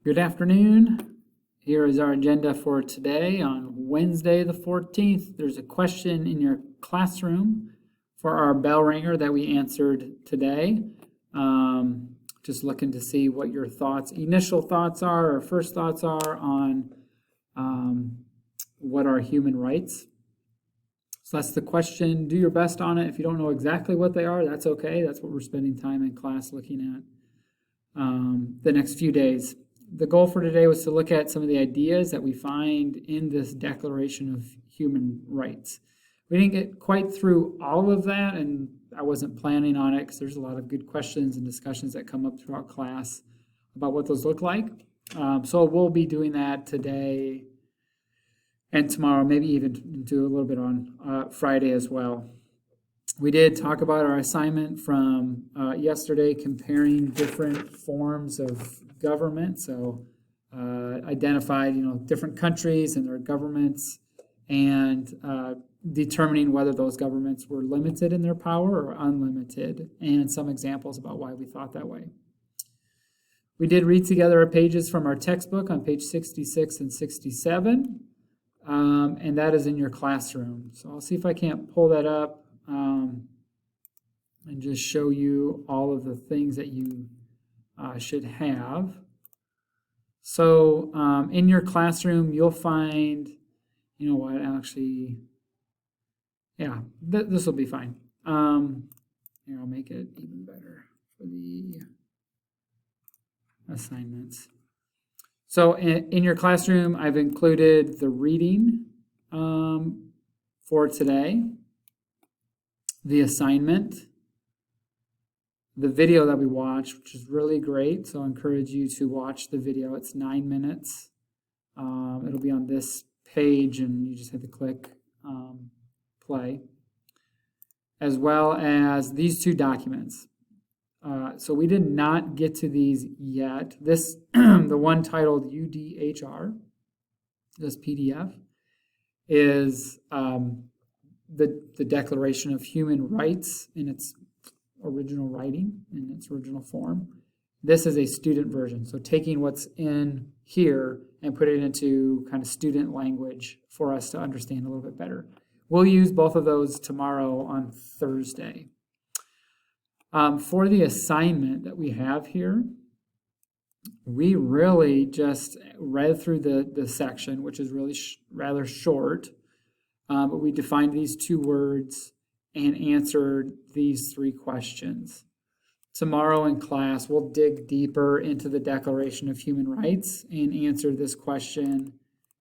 Good afternoon. Here is our agenda for today on Wednesday the 14th. There's a question in your classroom for our bell ringer that we answered today. Just looking to see what your initial thoughts are or first thoughts are on what are human rights. So that's the question. Do your best on it. If you don't know exactly what they are, that's okay. That's what we're spending time in class looking at the next few days. The goal for today was to look at some of the ideas that we find in this Declaration of Human Rights. We didn't get quite through all of that, and I wasn't planning on it because there's a lot of good questions and discussions that come up throughout class about what those look like. So we'll be doing that today and tomorrow, maybe even do a little bit on Friday as well. We did talk about our assignment from yesterday, comparing different forms of government. So identified, different countries and their governments, and determining whether those governments were limited in their power or unlimited, and some examples about why we thought that way. We did read together pages from our textbook on page 66 and 67, and that is in your classroom. So I'll see if I can't pull that up and just show you all of the things that you should have. So in your classroom, you'll find, this will be fine. Here, I'll make it even better for the assignments. So in your classroom, I've included the reading for today, the assignment, the video that we watched, which is really great. So I encourage you to watch the video. It's 9 minutes. It'll be on this page, and you just have to click play, as well as these two documents. So we did not get to these yet. This, the one titled UDHR, this PDF, is the Declaration of Human Rights in its original writing, in its original form. This is a student version, so taking what's in here and put it into kind of student language for us to understand a little bit better. We'll use both of those tomorrow on Thursday. For the assignment that we have here, we really just read through the section, which is really rather short, but we defined these two words and answered these three questions. Tomorrow in class, we'll dig deeper into the Declaration of Human Rights and answer this question,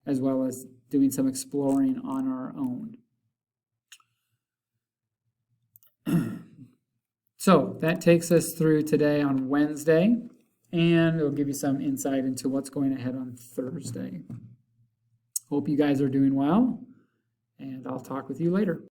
as well as doing some exploring on our own. So that takes us through today on Wednesday, and it'll give you some insight into what's going ahead on Thursday. Hope you guys are doing well, and I'll talk with you later.